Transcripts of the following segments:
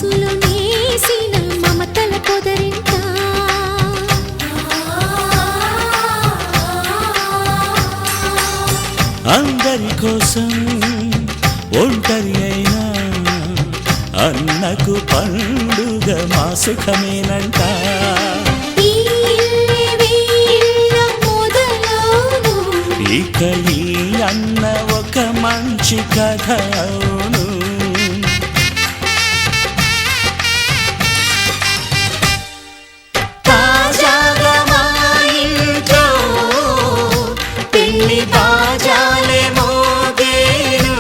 మనసులో నేసిన మమతల పొదరింట అందరి కోసం ఒంటరి అయినా అన్నకు పండుగ మా సుఖమేనంట ఇక ఈ అన్న ఒక మంచి కథ అవును తాజాగా మా ఇంట్లో పెళ్లి బాజాలే మోగేను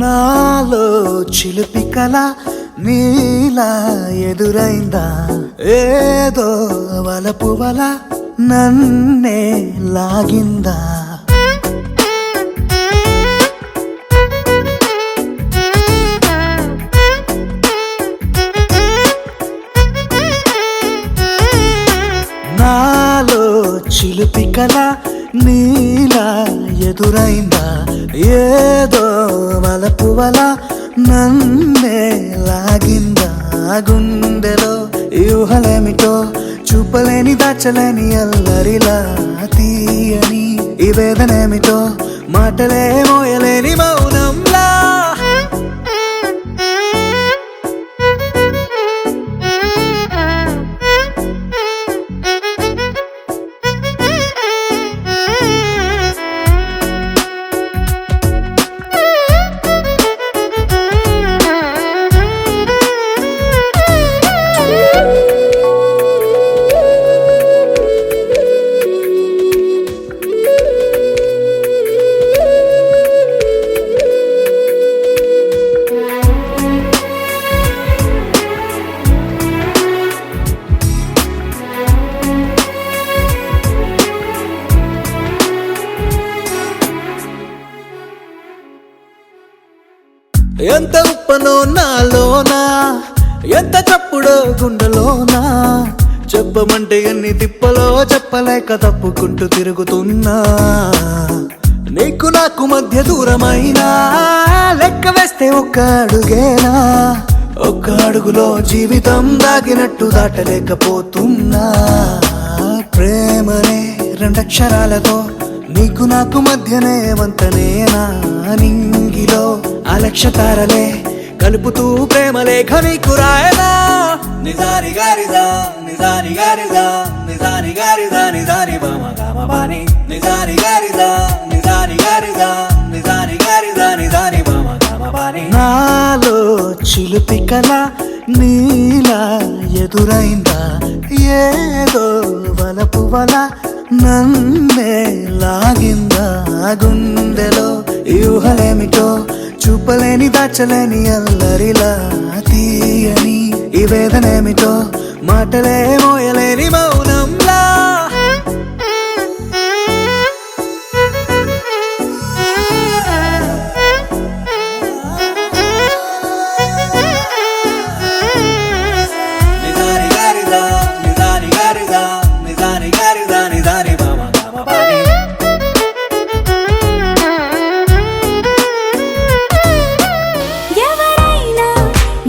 నాలో చిలిపి కల నీలా ఎదురైందా ఏదో వలపు వల నన్నే లాగిందా నాలో చిలిపి కల నీలా ఎదురైందా ఏదో వలపు వల నన్నే లాగిందా గుండెలో యూహలేమిటో చూపలేని దాచలేని అల్లరిలా తీయని ఈ వేదనేమిటో మాటలే మోయలేని మౌనంలా ఎంత ఉప్పనో నాలోనా ఎంత చప్పుడో గుండెలోనా చెప్పమంటే ఎన్ని తిప్పలో చెప్పలేక తప్పుకుంటూ తిరుగుతున్నా నీకు నాకు మధ్య దూరమైనా లెక్క వేస్తే ఒక్క అడుగేనా ఒక్క అడుగులో జీవితం దాగినట్టు దాటలేకపోతున్నా ప్రేమనే రెండక్షరాలతో నీకు నాకు మధ్యనే వంతనేనా నింగిలో అలక్ష్య తారలే కలుపుతూ ప్రేమ లేఖ నీకు రాయనా నిజాని గారిదా నిజాని గారిదా నిజాని గారిదా నిజాని బామ గామ బాని నిజాని గారిదా నిజాని గారిదా నిజాని గారిదా నిజాని బామ గామ బాని నాలో చిలిపి కల నీలా ఎదురైందా ఏదో వలపు వల నన్నే లాగిందా గుండెలో యూహలేమిటో చూపలేని దాచలేని అల్లరిలా తీయని ఈ వేదనేమిటో మాటలే మోయలేని మౌనంలా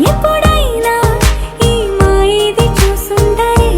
ఎప్పుడైనా ఈ మాయది చూసుండరే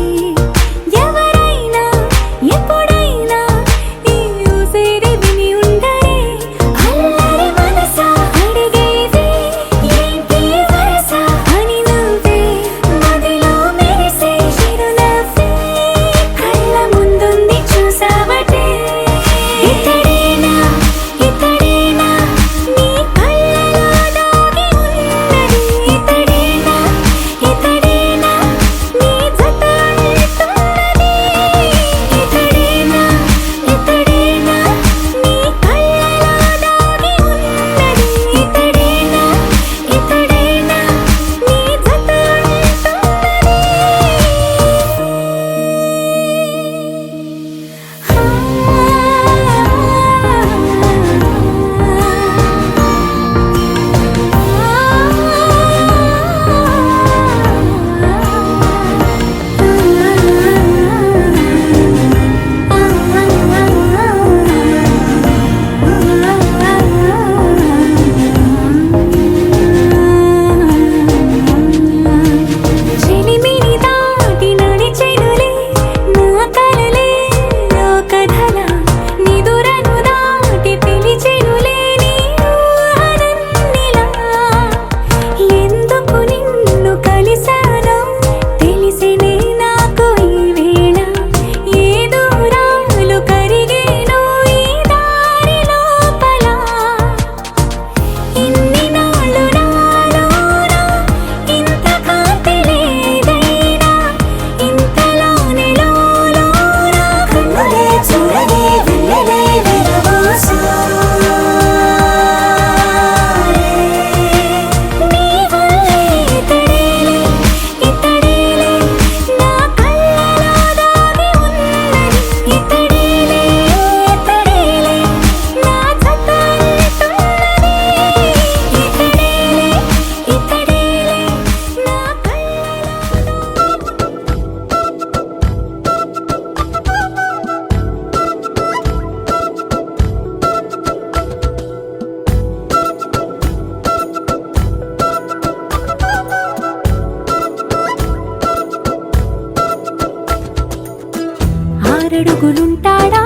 ఆరడుగులుంటాడా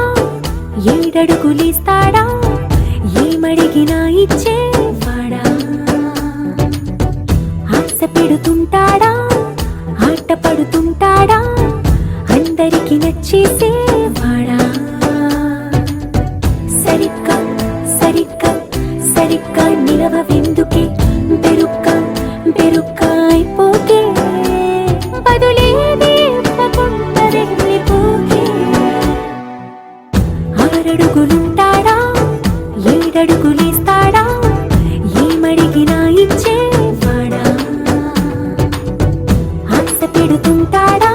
ఏడడుగులేస్తాడా ఏమడిగినా ఇచ్చేవాడా ఆశ పెడుతుంటాడా ఆట పడుతుంటాడా అందరికి నచ్చేసేవాడా సరిగ్గా సరిగ్గా సరిగ్గా నిలవెందుకే బెరుక్క బెరుక్క అయిపోతే బదులేది ఇవ్వకుండా వెళ్ళిపోకే ఆరడుగులుంటాడా ఏడడుగులేస్తాడా ఏమడిగినా ఇచ్చేవాడా ఆశ పెడుతుంటాడా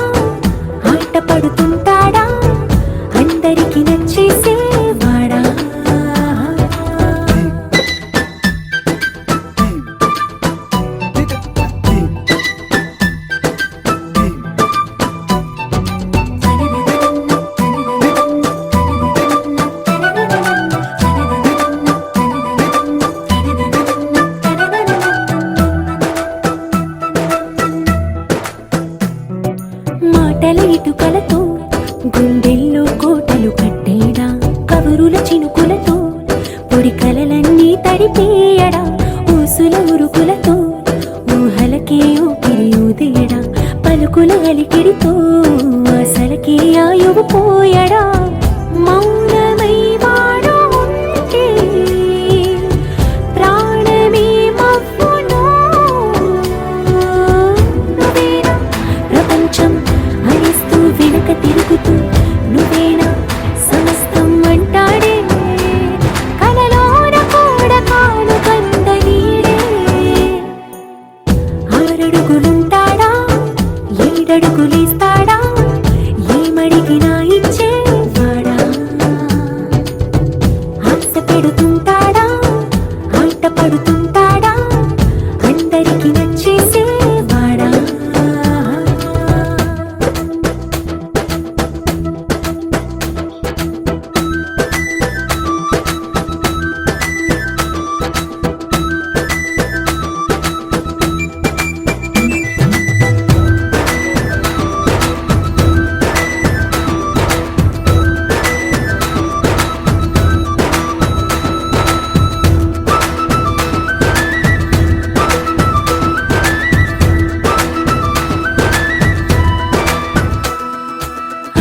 ఆట పడుతుంటాడా అందరికి నచ్చేసేవాడా మాటల ఇటుకలతో గుండెల్లో కోటలు కట్టేడా కబురుల చినుకులతో పొడి కలలన్నీ తడిపేయడా ఊసుల ఉరుకులతో ఊహలకే ఊపిరి ఊదేయడా పలుకుల అలికిడితో అసలకే ఆయువు పోయడా మౌనమై వాడు ఉంటే ప్రాణమే మవ్వును నువ్వేనా ప్రపంచం అరిస్తూ వెనుక తిరుగుతూ నువ్వేనా సమస్తం అంటాడే కలలోన కూడా కాను కంద నీడే ఆరడుగులుంటాడా ఏడడుగులేస్తాడా ఏమడిగినా ఇచ్చేవాడా ఆశ పెడుతుంటాడా ఆట పడుతుంటాడా అందరికి నచ్చేసేవాడా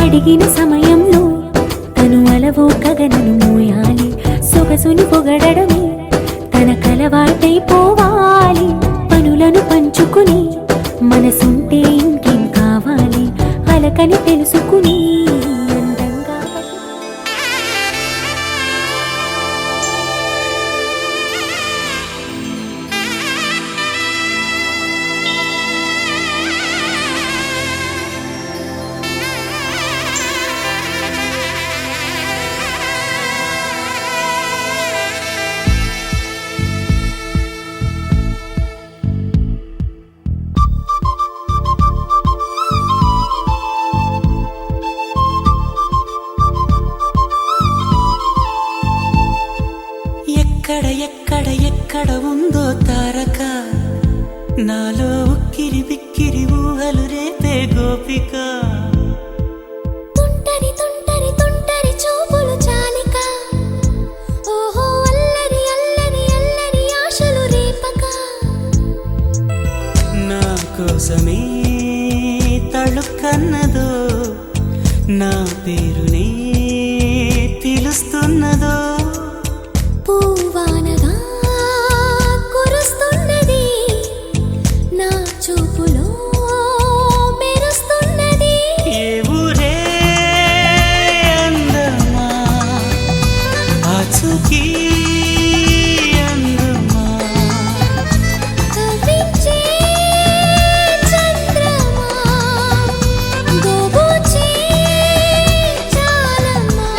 అడిగిన సమయంలో తను అలవో గగనను మోయాలి సొగసుని పొగడమే తన కలవాటైపోవాలి పనులను పంచుకుని మనసుంటే ఇంకేం కావాలి అలకని తెలుసుకుని అందంగా ఎక్కడ ఎక్కడ ఎక్కడ ఉందో తారక నాలో ఉక్కిరి బిక్కిరి ఊహలు రేపే గోపిక తుంటరి తుంటరి తుంటరి చూపులు చాలిక ఓహో అల్లరి అల్లరి అల్లరి ఆశలు రేపక నా కోసమే తళుక్కన్నదో నా పేరునే పిలుస్తున్నదో పూవానగా కురుస్తున్నది నా చూపులో మెరుస్తున్నది ఏ ఊరే అందమా ఆచూకీ అందమా కవించే చంద్రమా గోబూచే చాలమా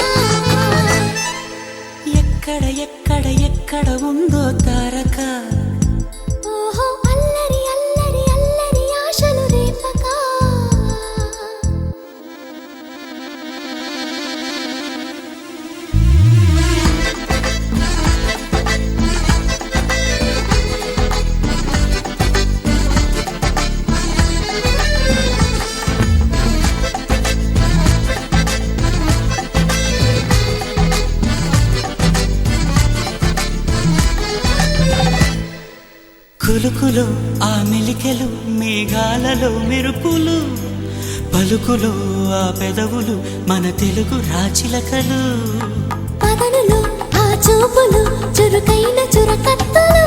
కులుకులో ఆ మెలికెలు మేఘాలలో మెరుపులు పలుకులో ఆ పెదవులు మన తెలుగు రాచిలకలు పదనులో ఆ చూపులు చురుకైన చురకత్తలు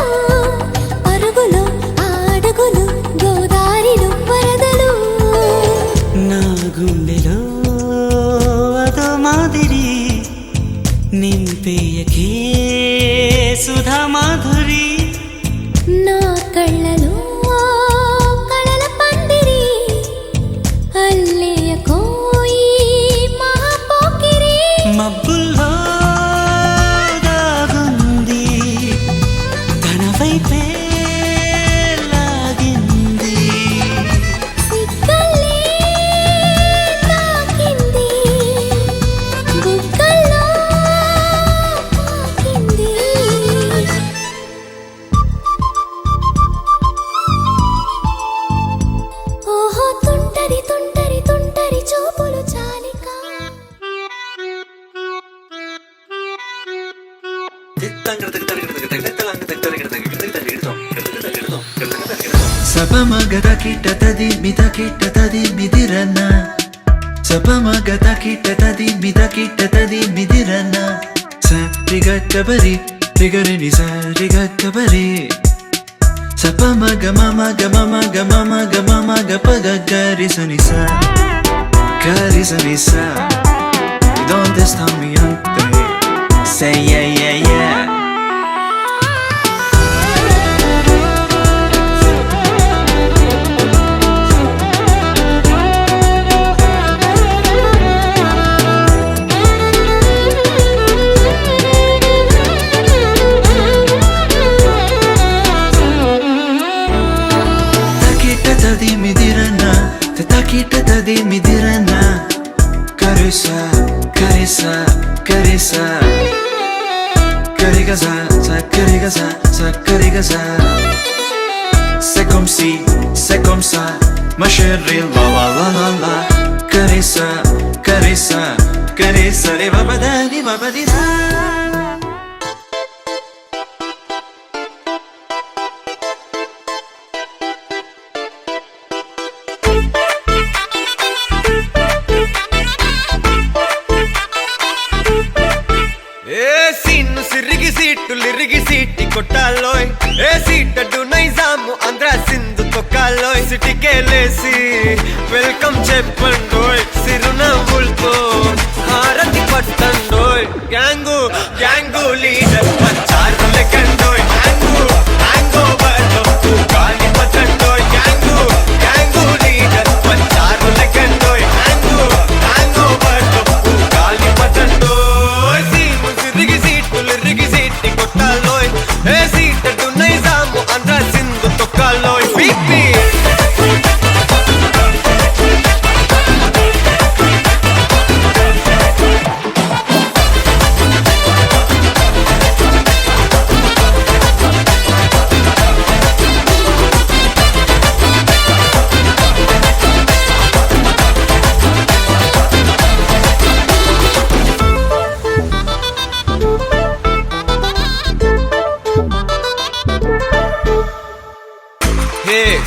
పరుగులో ఆ అడుగులు గోదారిలో వరదలు నా గుండెలో అదో మాదిరి నింపేయకే సుధా మాధురి నా కళ్ళలో కళల పందిరి అల్లేయ కోయి మహాపోకిరి మబ్బుల్లో దాగుంది తన వైపే లాగింది సిగ్గలే తాకింది బుగ్గల్లో తాకింది ఓహో తుంటరి తుంటరి తుంటరి చూపులు చాలిక సపమగత కిట్టతది మిద కిట్టతది మిదిరన్న సపమగత కిట్టతది మిద కిట్టతది మిదిరన్న సరిగట్టబరి రిగరిని సరిగట్టబరి సపమగ మమ గ మమ గ మమ గ మమ గ పగ గరిసని స గరిసని స donde está mi ante say yeah yeah yeah takita midirana takita midirana carissa carissa carissa carigaza sa carigaza sa carigaza c'est comme ça ma chérie la la la la la carissa carissa carissa re babadani babadisa లిరిగి సీటి కొట్టాలోయ్ ఏ సీటడు నైజాము ఆంధ్ర సింధు తొక్కాలోయ్ సిటీకేలేసి welcome చెప్పండోయ్ సిరునవ్వులతో హారతి పట్టండోయ్ gang gang leader పంచారు లెక్కండోయ్ gang గ్యాంగో బర్లో గాలి పట్టండోయ్ గ్యాంగు గ్యాంగు లీడర్ పంచారు లెక్కండోయ్ గ్యాంగు గ్యాంగో బర్లో గాలి పట్టండోయ్ సీము సిరిగి సీటు లిరిగి సీటి కొట్టాలోయ్ ఏ సీటడు నైజాము ఆంధ్ర సింధు తొక్కాలోయ్ బీపీ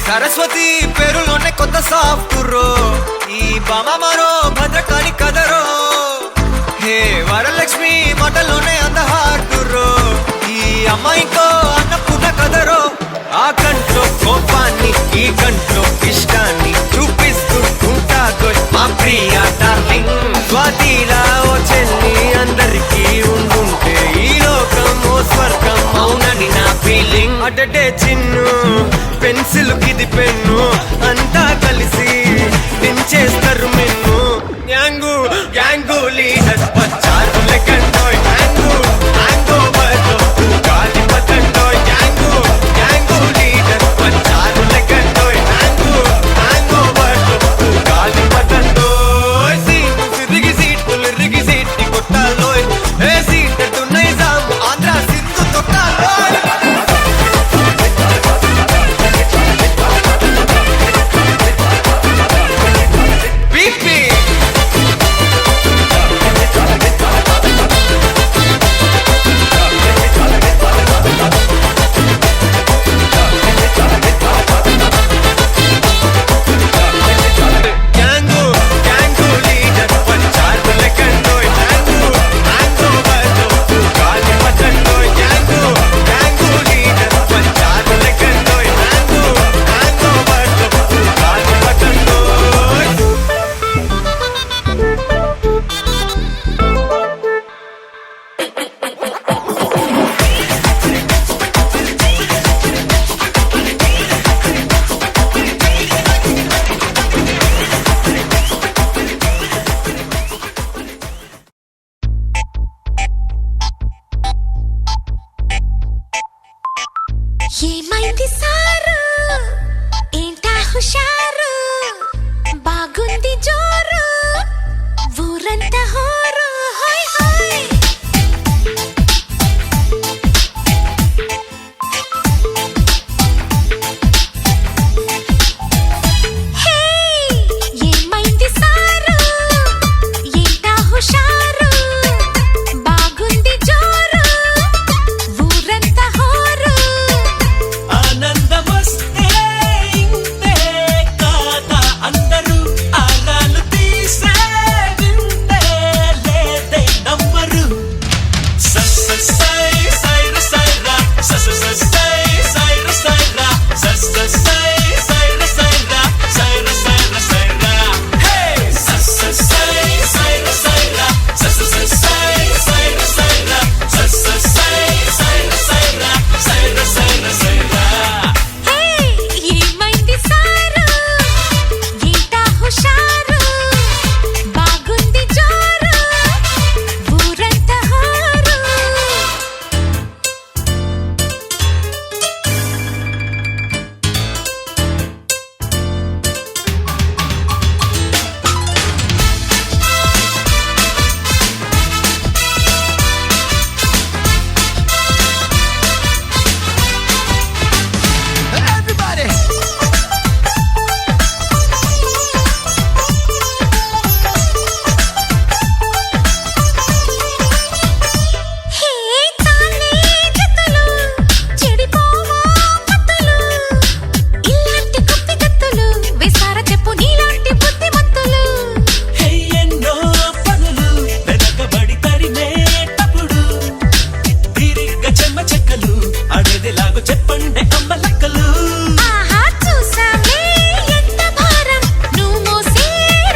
సరస్వతి పేరులోనే కొత్త సాఫ్టురో ఈ బామ మరో భద్రకాళి కదరో హే వరలక్ష్మి మాటలోనే అందహార్దురో ఈ అమ్మాయికో అన్నపూర్ణ కదరో ఆ కంట్లో కోపాన్ని ఈ కంట్లో ఇష్టాన్ని చూపిస్తూ ఉంటాగో మా ప్రియా డార్లింగ్ స్వాతిలా ఓ చెల్లి అందరికీ ఉండుంటే ఈ లోకం ఓ స్వర్గం అవునని నా ఫీలింగ్ అటటే చిన్ను పెన్సిల్ కిది పెన్ను అంతా కలిసి దించేస్తారు మెన్ను గ్యాంగు గ్యాంగు లీడర్ పచ్చారు లెక్కండోయ్ గ్యాంగు గ్యాంగో బర్లో గాలి పట్టండోయ్ గ్యాంగు గ్యాంగు లీడర్ పచ్చారు లెక్కండోయ్ గ్యాంగు గ్యాంగో బర్లో గాలి పట్టండోయ్ సీము సిరిగి సీటు లిరిగి సీటి కొట్టాలోయ్ ఏ సీటడు నైజాము ఆంధ్ర సింధు తొక్కాలోయ్ ఏమైంది సారు ఏంటా హుషారు బాగుంది జోరు ఊరంతా హోరు హోయ్ హోయ్ హే ఏమైంది సారు ఏంటా హుషారు బాగుంది జోరు ఊరంతా హోరు ఆనందమొస్తే ఇంతే కాదా అందరూ ఆరాలు తీసే వింతే లేదే నమ్మరు సై సైర సైరా సై సైర సైరా సైర సైర సైరా సైర సైర సైరా హే సై సైర సైరా సై సైర సైరా సై సైర సైరా సైర సైర సైరా హే ఏమైంది సారు ఏంటా హుషారు బాగుంది జోరు ఊరంతా హోరు Everybody! హే తానే జతలు చెడిపోవో మత్తులు ఇలాంటి కుప్పి గత్తులు విసార చెప్పు నీలాంటి బుద్ధిమంతులు ఎన్నో పనులు వెనకబడి తరిమేటప్పుడు తిరిగ్గా చెమ్మ చెక్కలు అడేదిలాగో చెప్పండి అమ్మ లెక్కలు ఆహా చూసావే ఎంత భారం నువ్వు మోసే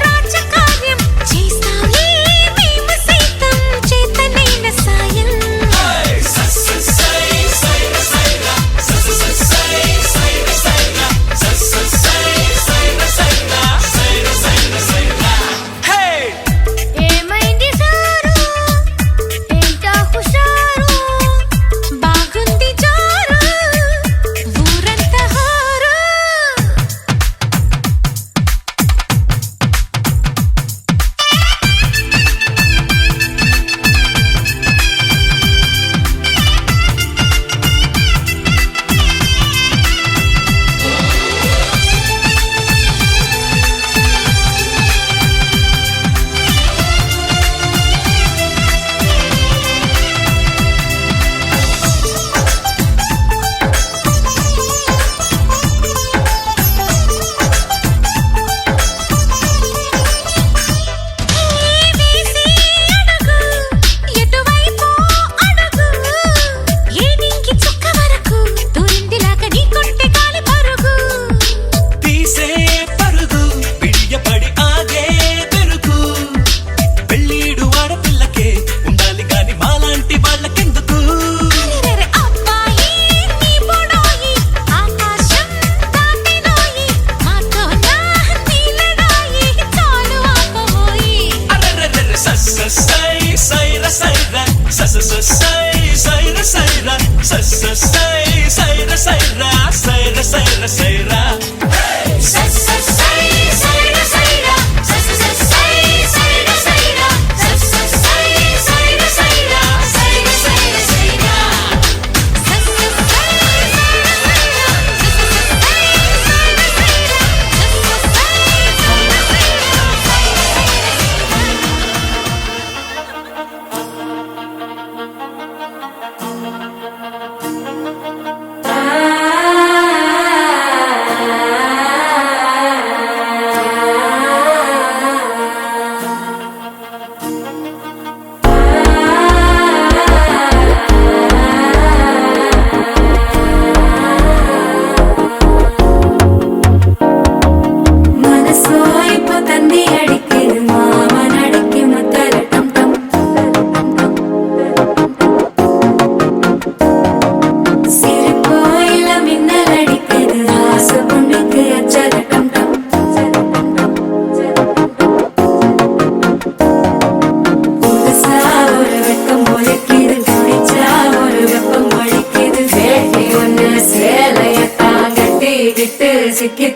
రాజకార్యం చేస్తావే మేము సైతం చేతనైన సాయం ఏమైంది సారు ఏంటా హుషారు బాగుంది జోరు ఊరంతా హోరు వేసి అడుగు ఎటువైపు అడుగు ఏడింకి చుక్క వరకు దూరిందిలాగా నీ కొంటె గాలి పరుగు తీసే పరుగు పిడియపడి ఆగే పెరుగు పెళ్ళీడు ఆడపిల్లకే ఉండాలి గాని మాలాంటి వాళ్ళకెందుకు అరెరెరె అబ్బాయి నీ బొడోయి ఆకాశం దాటినోయి మాతో నా నీలడాయి చాలు ఆపబోయి అరెరెరెరె సై సైర సైరా సై సైర సైరా సై సైర సైరా సైర సైర సైరా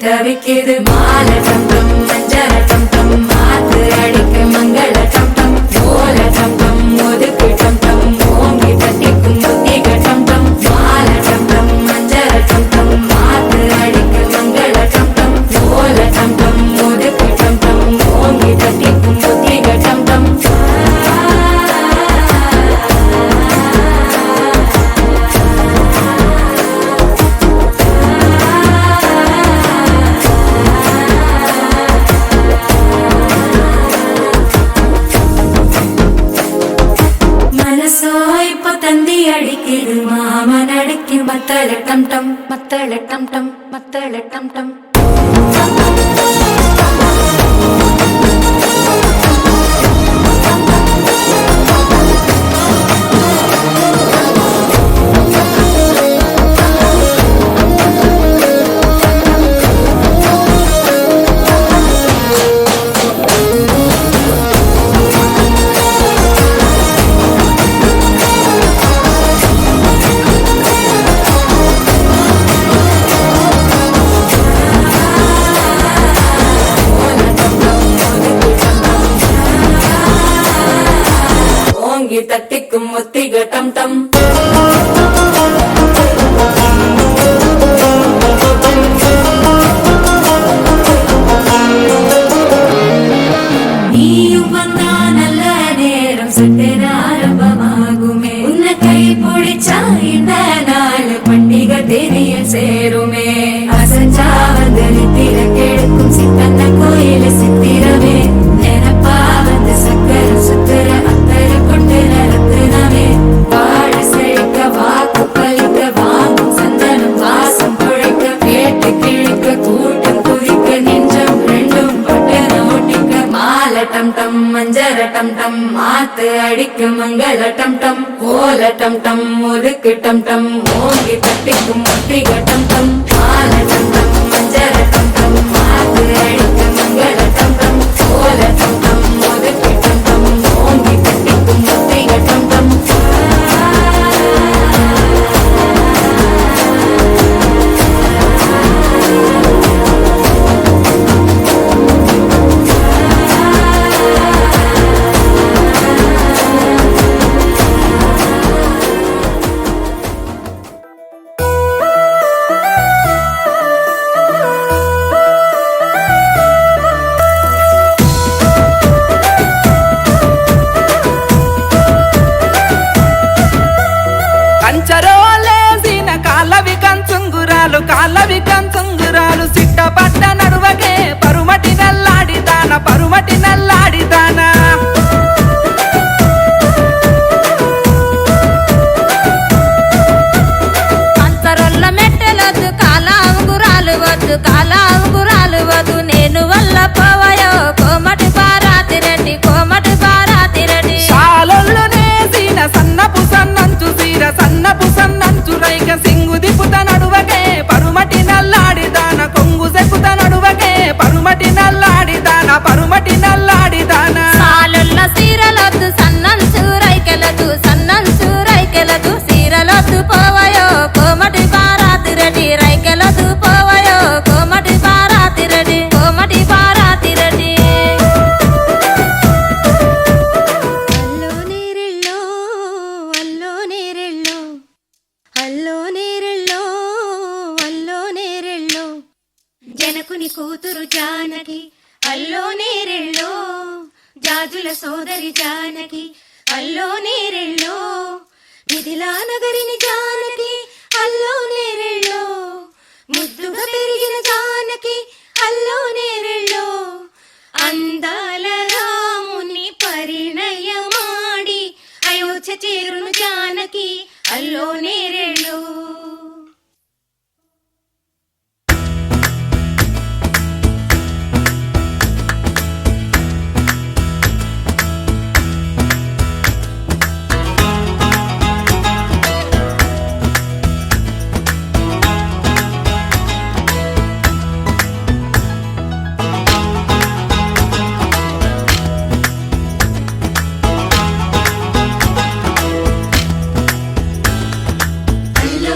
தவிக்குது மாலை டம் டம் மஞ்சள டம் டம் மாத்து அடிக்க மங்கள டம் டம் ஓல டம் டம் ஒதுக்கு டம் டம் ஓங்கி தட்டிக்கும் புத்திக டம் டம் மாலை டம் டம் மஞ்சள டம் டம் மாத்து அடிக்க மங்கள டம் டம் ஓல டம் டம் ஒதுக்கு டம் டம் ஓங்கி தட்டிக்கும் புத்திக டம் டம் மனசோ இப்ப தந்தி அடிக்குது மாமன் அடிக்கு மத்தள டம் டம் மத்தள டம் டம் மத்தள டம் டம் ஓங்கி தட்டிக்கும் ஒத்திக டம் டம் நீயும் வந்தா நல்ல நேரம் சட்டென ஆரம்பமாகுமே உன்னை கை பிடிச்சா இந்த நாள் பண்டிகை தெரிய சேருமே அசஞ்சா வந்து நித்திர கெடுக்கும் சித்தன்ன கோயில சித்திரமே நினப்பா வந்து சக்கர சுத்தர அத்தர கொண்டு நடத்துனவே வாழ செழிக்க வாக்கு பலிக்க வாங்கும் சந்தனம் வாசம் குழைக்க கேட்டு கிழிக்க கூட்டம் குதிக்க நெஞ்சம் ரெண்டும் பட்டன ஒட்டிக்க மாலை டம் டம் மஞ்சர டம் டம் மாத்து அடிக்க மங்கள டம் டம் ஓல டம் டம் ஒதுக்கு டம் டம் ஓங்கி தட்டிக்கும் ஒட்டிக டம் டம் மாலை டம் டம் மஞ்சர டம் டம் மாத்து அடிக்க மங்கள டம் டம் ஓல டம் டம் ஒதுக்கு டம் டம் ஓங்கி தட்டிக்கும் ஒட்டிக டம் டம் కంచరోలేసిన కాలవి కంచుంగురాలు సిట్టపట్ట నడువగే పరుమటి నల్లాడిదాన అంతరొల్ల మెట్టెలొద్దు కాల అంగురాలు వద్దు నేను వల్ల పోవయో కోమటి బారాతిరెడ్డి శాలొల్లు నేసిన సన్నపు సన్నంచు రైక సింగు దిపుత నడువగే పరుమటి నల్లాడిదాన కొంగు సెకుత నడువగే పరుమటి నల్లాడిదాన సాలొల్ల సీరలొద్దు సన్నంచు రైకెలదు సీరలొద్దు పోవయో కోమటి బారాతిరెడ్డి రైకెలదు పోవయో కోమటి బారాతిరెడ్డి అల్లో నేరెళ్ళో జనకుని కూతురు జానకి అల్లో నేరెళ్ళో జాజుల సోదరి జానకి అల్లో నేరెళ్ళో మిథిలా నగరిని జానకి అల్లో నేరెళ్ళో ముద్దుగా పెరిగిన జానకి అల్లో నేరెళ్ళో అందాల రాముని పరిణయమాడి అయోధ్య చేరును జానకి అల్లో నేరెళ్ళో అల్లో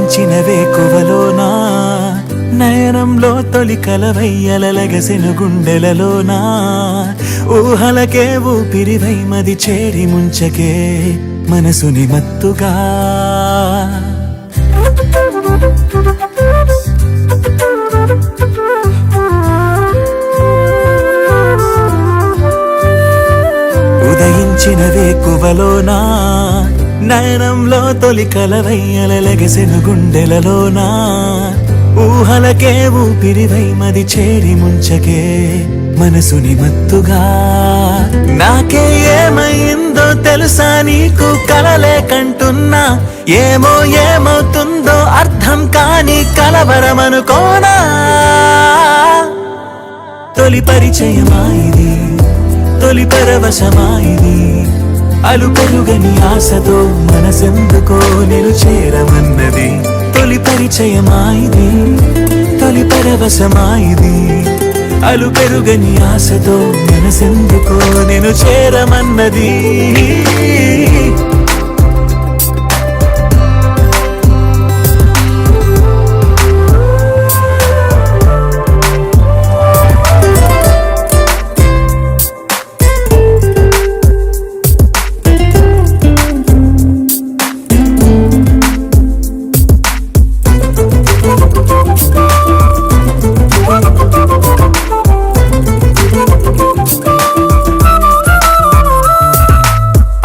ఉదయించిన వేకువలోనా నయనంలో తొలి కలవయ్యలగసెను గుండెలలోనా ఊహలకే ఊపిరివై మది చేరి ముంచకే మనసుని మత్తుగా ఉదయించిన వేకువలోనా నయనంలో తొలి కలవయ్యలగసెను గుండెలలోనా ఊహలకే ఊపిరివై మది చేరి ముంచకే మనసుని మత్తుగా నాకే ఏమైందో తెలుసా నీకు కలలే కంటున్నా ఏమో ఏమవుతుందో అర్థం కాని కలవరమనుకోనా తొలి పరిచయమాయిది తొలి పరవశమాయిది అలు పెరుగని ఆశతో మనసెందుకో నిలు చేరమన్నది తొలి పరిచయమాయిది తొలి పరవశమాయిది అలు పెరుగని ఆశతో మనసెందుకో నిను చేరమన్నది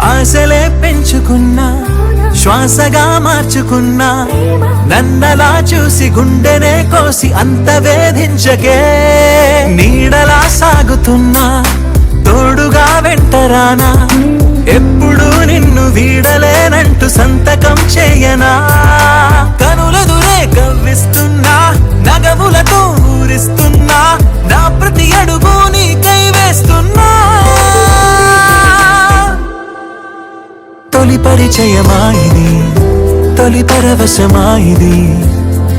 ఆశలే పెంచుకున్నా శ్వాసగా మార్చుకున్నా నన్నలా చూసి గుండెనే కోసి అంత వేధించకే నీడలా సాగుతున్నా తోడుగా వెంటరానా ఎప్పుడు నిన్ను వీడలేనంటూ సంతకం చేయనా కనులెదురే కవ్విస్తున్నా నగవులతో ఊరిస్తున్నా నా ప్రతి అడుగు నీకై వేస్తున్నా తొలి పరిచయమాయిది తొలి పరవశమాయిది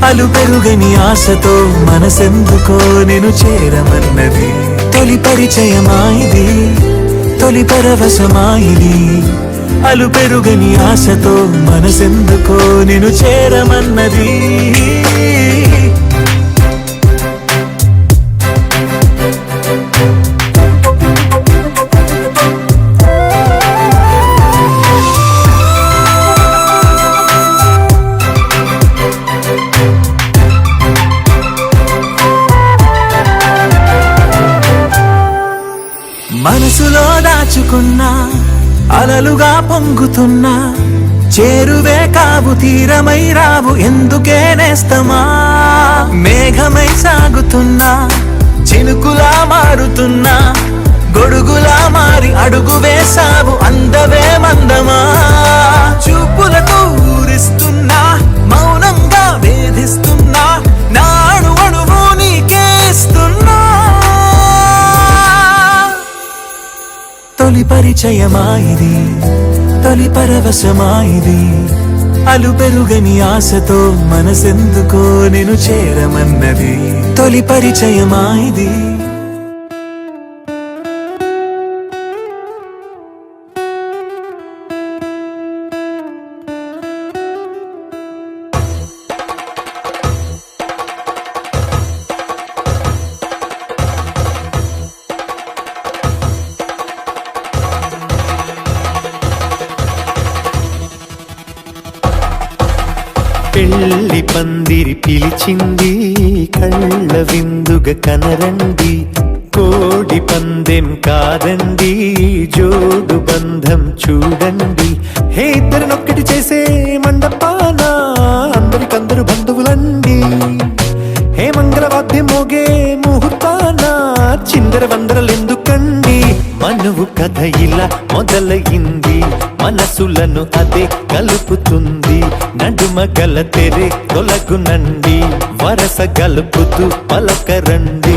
అలు పెరుగని ఆశతో మనసెందుకో నిను చేరమన్నది తొలి పరిచయమాయిది తొలి పరవశమాయిది అలు పెరుగని ఆశతో మనసెందుకో నిను చేరమన్నది మనసులో దాచుకున్నా అలలుగా పొంగుతున్నా చేరువే కావు తీరమై రావు ఎందుకే నేస్తమా మేఘమై సాగుతున్నా చినుకులా మారుతున్నా గొడుగులా మారి అడుగు వేసావు అందవే మందమా చూపులతో ఊరిస్తున్నా మౌనంగా వేధిస్తున్నా నా అణువణువు నీకే ఇస్తున్నా తొలి పరిచయమాయిది తొలి పరవశమాయిది అలు పెరుగని ఆశతో మనసెందుకో నిను చేరమన్నది తొలి పరిచయమాయిది పెళ్లి పందిరి పిలిచింది కళ్ళ విందుగ కనరండి కోడి పందెం కాదండి జోడు బంధం చూడండి హే ఇద్దరినొక్కటి చేసే మండపాన అందరికందరు బంధువులండి హే మంగళవాద్యం మోగే ముహూర్తాన చిందర వందరలెందుకండి మనువు కథ ఇలా మొదలయింది మనసులను అదే కలుపుతుంది నడుమ గల తెరే తొలగునండి వరస గలుపుతూ పలకరండి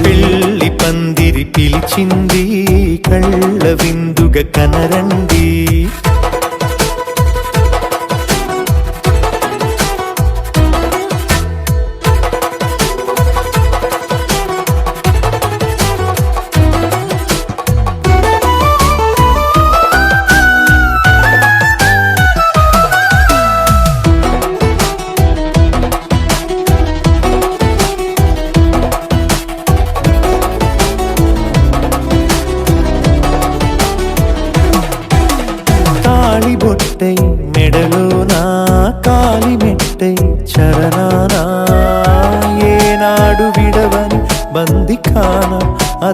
పెళ్లి పందిరి పిలిచింది కళ్ళ విందుగ కనరండి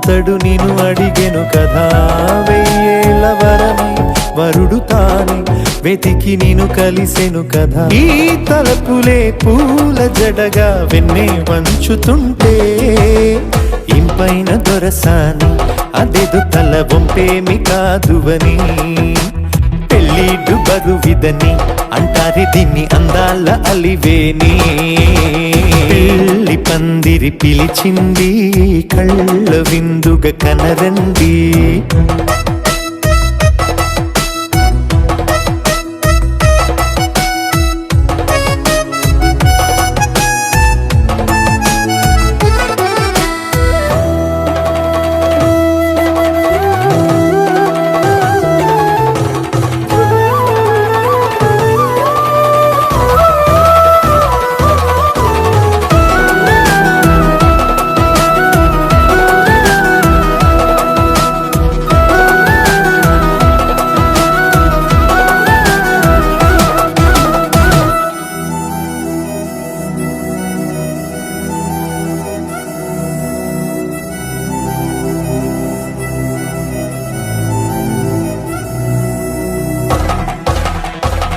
అతడు నిన్ను అడిగెను కదా, వెయ్యేళ్ళ వరమై వరుడు తానే వెతికి నిన్ను కలిసెను కదా. ఈ తలపులే పూల జడగా వెన్నే వంచుతుంటే, ఇంపైన దొరసాని అదేదో తల వంపేమి కాదువని, పెళ్ళిడు బరువిదని అంటారే దీన్ని అందాల అలివేని. పెళ్లి పందిరి పిలిచింది, కళ్ళ విందుగా కనరండి.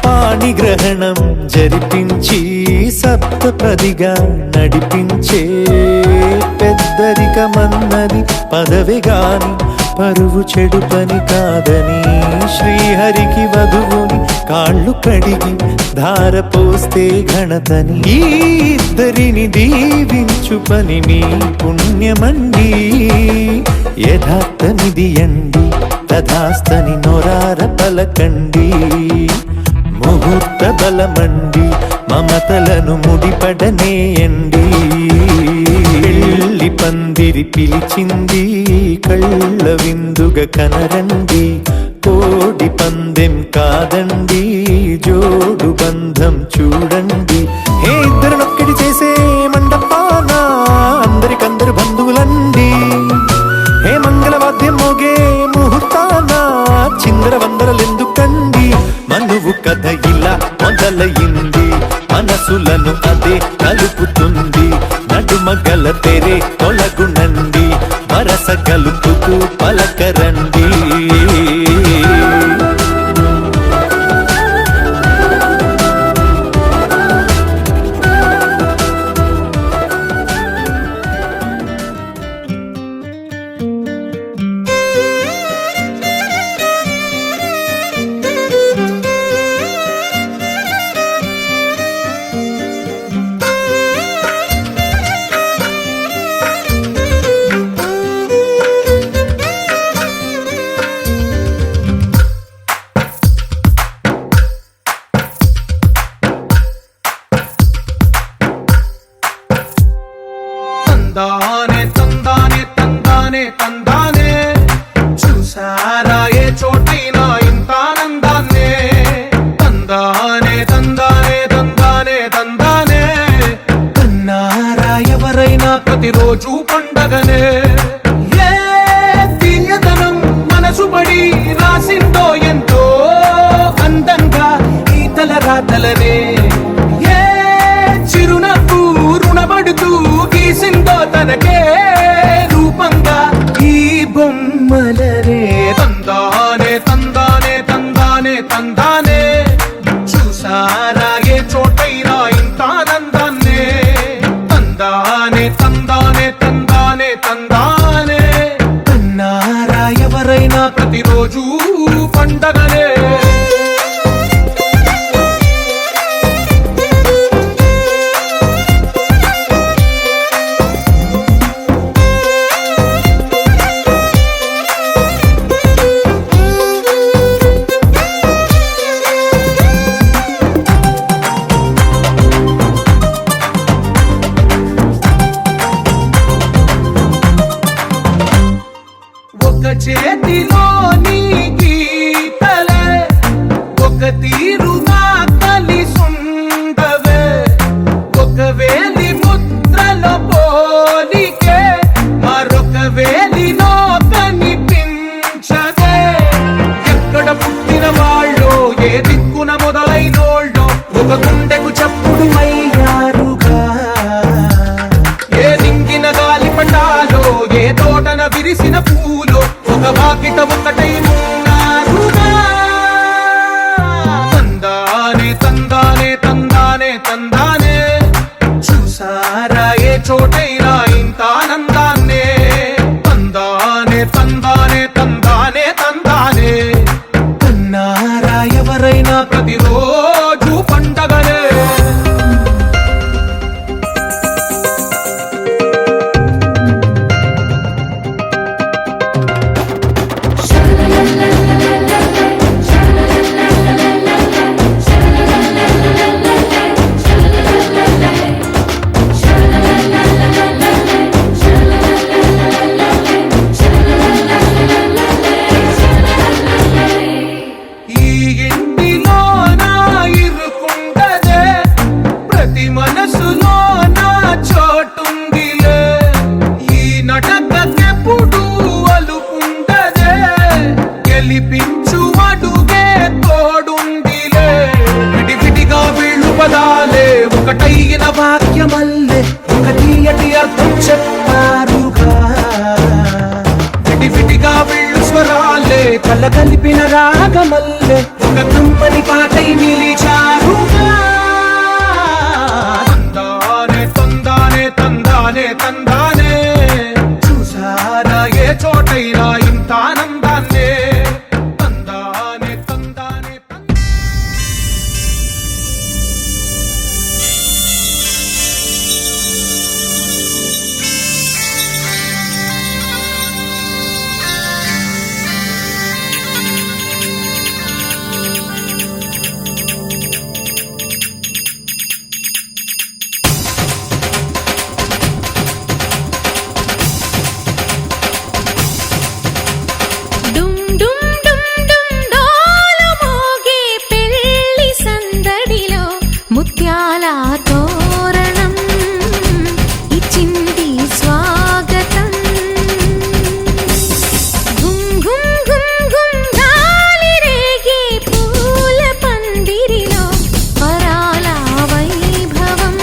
పాణిగ్రహణం జరిపించి సప్తపదిగా నడిపించే, పెద్దరికమన్నది పదవి గాని పరువు చెడు పని కాదని, శ్రీహరికి వధువుని కాళ్ళు కడిగి ధార పోస్తే ఘనతని, ఈ ఇద్దరిని దీవించు పని మీ పుణ్యమండి. యథార్థమిది అండి, తథాస్తని నొరార పలకండి. ముహూర్త బలమండి, మమతలను ముడిపడనేయండి. పెళ్లి పందిరి పిలిచింది, కళ్ళ విందుగా కనరండి. కోడి పందెం కాదండి, జోడు బంధం చూడండి. హే ఇద్దరినొక్కటి చేసే మండపాన అందరికందరు బంధువులండి. హే మంగళవాద్యం మోగే ముహూర్తాన చిందర వందరలెందుకండి. మనువు కథ ఇలా మొదలయింది, మనసులను అదే కలుపుతుంది. నడుమగల తెరే తొలగునండి, వరస కలుపుతూ పలకరండి. తందానే తందానే తందానే తందానే, చూసారా ఏ చోటైనా ఇంత ఆనందాన్నే. తందానే తందానే తందానే తందానే, కన్నారా ఎవరైనా ప్రతిరోజు పండగనే. ఏ తీయదనం మనసు పడి రాసిందో ఎంతో అందంగా ఈ తలరాతలనే. ఏ చిరునవ్వు రుణపడుతూ గీసిందో తనకే రూపంగా ఈ బొమ్మలనే. తందానే తందానే తందానే తందానే, చూసారా ఏ చోటైనా ఇంత ఆనందాన్నే. తందానే తందానే తందానే తందానే, కన్నారా ఎవరైనా ప్రతిరోజు పండగనే. ఒక చేతిలోని గీతలే ఒక తీరుగా కలిసుండవే, ఒక వేలి ముద్రల పోలికే మరొక వేలిలో కనిపించదే. ఎక్కడ పుట్టిన వాళ్ళో ఏ దిక్కున మొదలైనోళ్ళో ఒక గుండెకు చప్పుడు అయ్యారుగా. ఏ నింగిన గాలి పటాలో ఏ తోటన విరిసి ఎవరైనా ప్రతిరోజు పండగలే. ఈ ఇంటిలో నా ఇరుకుండదే, ప్రతి మనసులో నా చోటుందిలే. ఈ నటకెప్పుడు అలుపుండదే, గెలిపించు అడుగే తోడుందిలే. విడివిడిగా వీళ్ళు పదాలే ఒకటైన వాక్యమల్లే ఒక తీయటి అర్థం చెప్పారుగా. విడివిడిగా వీళ్ళు స్వరాలే కళ్ళ కలిపిన రాగమల్లే ఒక కమ్మని పాటై నిలిచారుగా. తందానే తందానే తందానే తందానే, చూసారా ఏ చోటైనా ఇంత ఆనందాన్నే. తందానే తందానే తందానే. డుమ్ డుమ్ డుమ్ డుమ్ డోలు మోగే పెళ్లి సందడిలో ముత్యాల తోరణం ఇచ్చింది స్వాగతం. గుమ్ గుమ్ గుమ్ గుమ్ గాలి రేగే పూల పందిరిలో వరాల వైభవం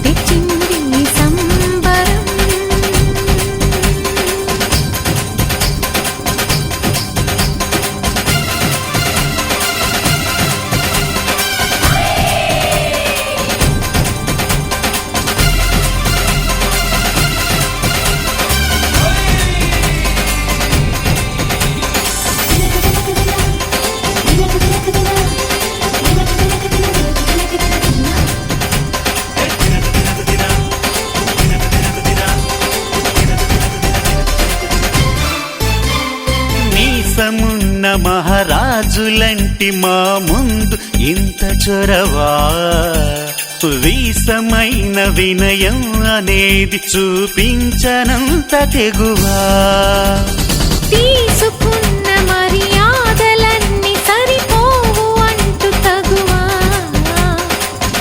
తెచ్చింది సంబరం. మీసమున్న మహారాజులంటి మా ముందు ఇంత చొరవా, వీసమైన వినయం అనేది చూపించనంత తెగువా. తీసుకున్న మర్యాదలన్నీ సరిపోవు అంటూ తగువా,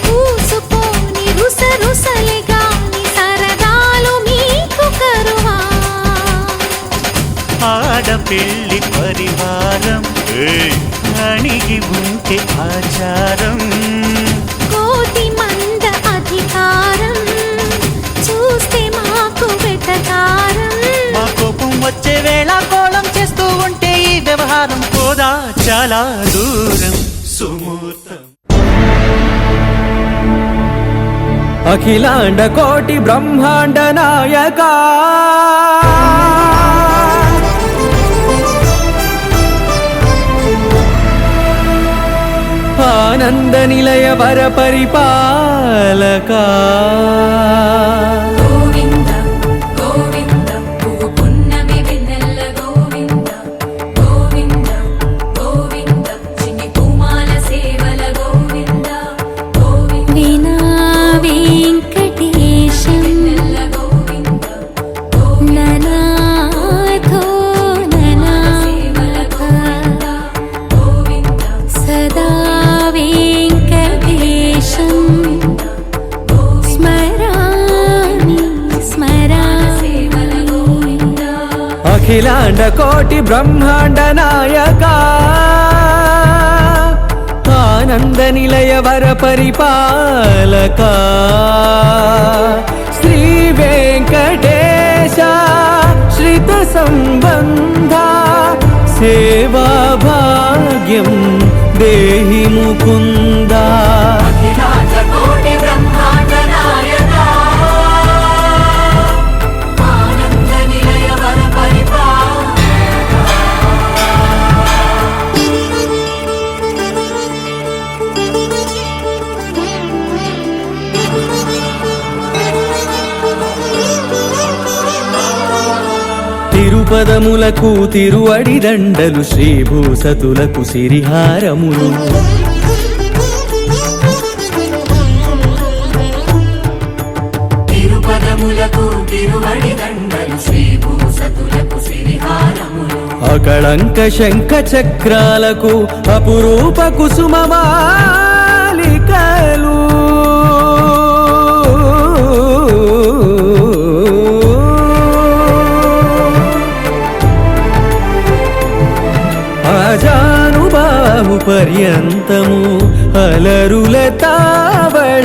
పూసుకొని రుసరుసలే గాని సరదాలు మీకు కరువా. ఆడపిల్లి పరివారం అణిగి ఉంటే ఆచారం, కోటి మంద అధికారం చూస్తే మాకు వెటకారం. మా కోపం వచ్చే వేళ కోళం చేస్తూ ఉంటే ఈ వ్యవహారం పోదా చాలా దూరం. సుమూర్తం అఖిలాండ కోటి బ్రహ్మాండ నాయకా, ఆనంద నిలయ వర పరిపాలకా. గోవింద గోవింద పువ్వు పున్నమి వెన్నెల గోవింద గోవింద గోవింద చిన్ని పూమాల సేవల గోవింద గోవింద వినా వెంకటేశం వెన్నెల గోవింద ననాథో సేవల గోవింద గోవింద సదా వెంకటేశం స్మరామి స్మరామి. సేవల గోవింద అఖిలాండ కోటి బ్రహ్మాండ నాయకా, ఆనంద నిలయ వర పరిపాలకా. శ్రీ వెంకటేశ శ్రిత సంబంధ సేవా భాగ్యం దేహి ముకుందా. కోటి బ్రహ్మాండ నాయక ఆనంద నిలయ వర పరిపాలక. తిరుపదములకు తిరువడి దండలు శ్రీభూసతులకు సిరిహారములు తిరుపదములకు తిరువడి దండలు శ్రీభూసతులకు సిరిహారములు అకళంక శంఖ చక్రాలకు అపురూప కుసుమమాలికలు ఆజానుబాహు పర్యంతము అలరుల తావళహారములు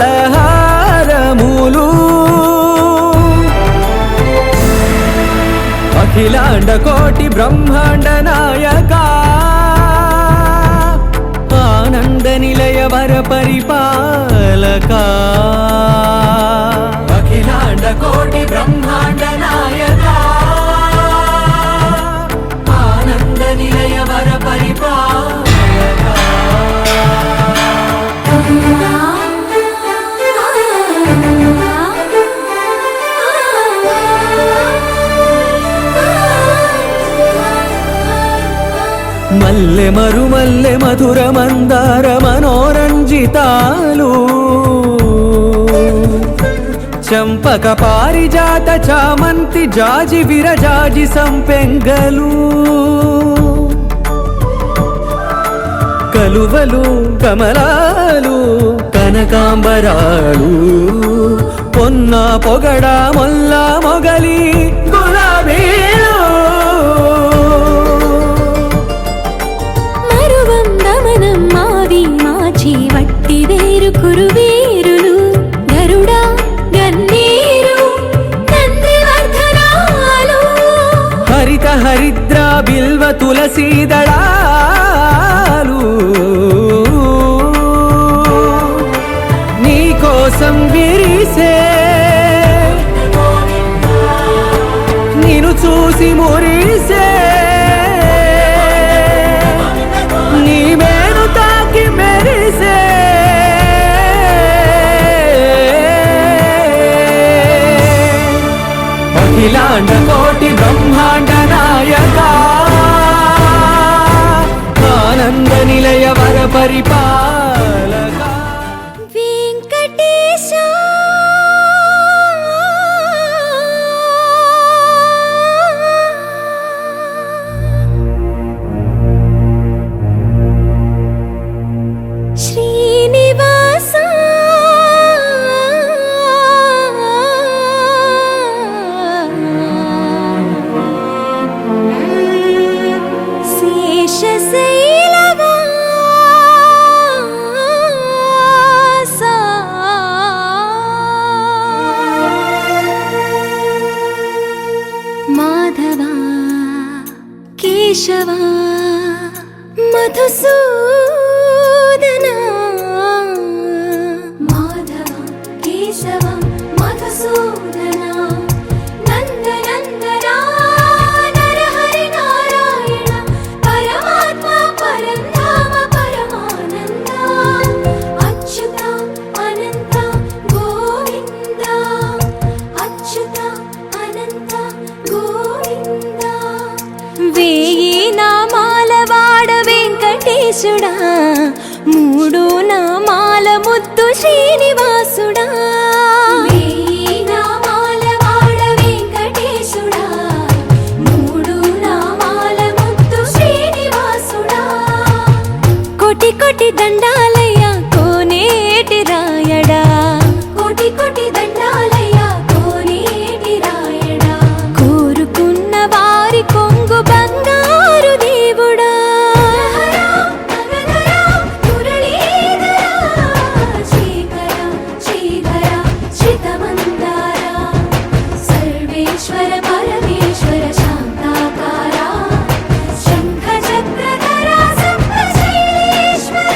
అఖిలాండ కోటి బ్రహ్మాండ నాయక ఆనంద నిలయ వర పరిపాలక అఖిలాండ కోటి బ్రహ్మాండ నాయక ఆనంద నిలయ వర పరిపాలక మల్లె మరుమల్లె మధుర మందార మనోరంజితాలు చంపక పారిజాత చామంతి జాజి విరజాజి సంపెంగలు కలువలు కమలాలు కనకాంబరాలు పొన్న పొగడ మొల్ల మొగలి గులాబీలు మరువందమనం మావి మాచి వట్టి వేరు కురువీరులు గరుడా గన్నీరు నందివర్ధనాలు హరిత హరిద్ర బిల్వ తులసీదళాలు నీకోసం విరిసే నిన్ను చూసి మురిసే నీ మేను తాకి మెరిసే అఖిలాండ కోటి బ్రహ్మాండ నాయక ఆనంద నిలయ వర పరిపాలక వెంకటేశ శ్రీనివాస శేషశైలవాస మాధవ కేశవ మధుసూదన మాధవ కేశవ మధుసూదన నందనందన నరహరి నారాయణ పరమాత్మ పరంధామ పరమానంద అచ్యుత అనంత గోవింద అచ్యుత అనంత గోవింద వేయి నామాల వాడ వెంకటేశుడా మూడు నామాల ముద్దు శ్రీనివాసుడా వేయి నామాల వాడ వెంకటేశుడా మూడు నామాల ముద్దు శ్రీనివాసుడా కోటి కోటి దండాలయ్య కోనేటి రాయడా కోటి కోటి దండాలయ్య కోనేటి రాయడా కోరుకున్న వారి కొంగు బంగారు దేవుడా సర్వేశ్వర పరమేశ్వర శాంతాకార శంఖ చక్రధర సప్తశైలేశ్వర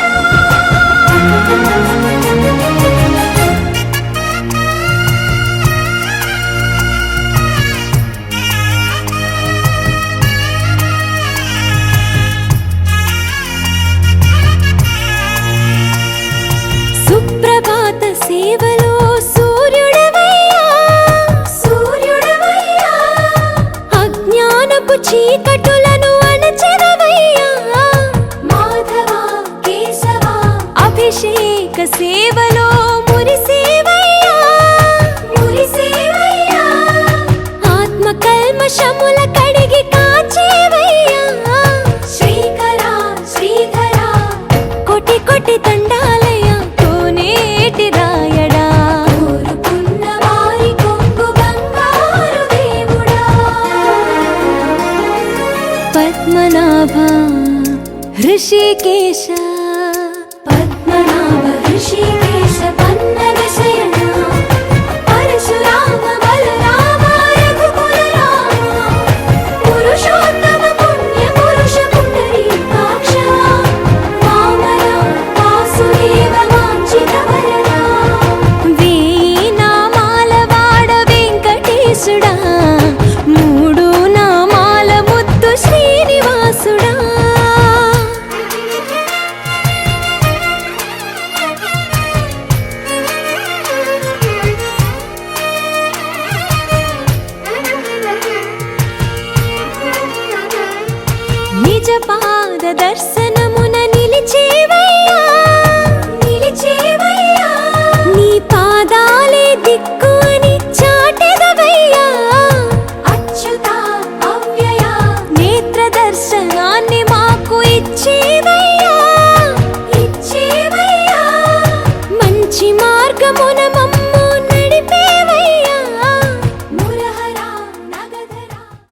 మార్గమున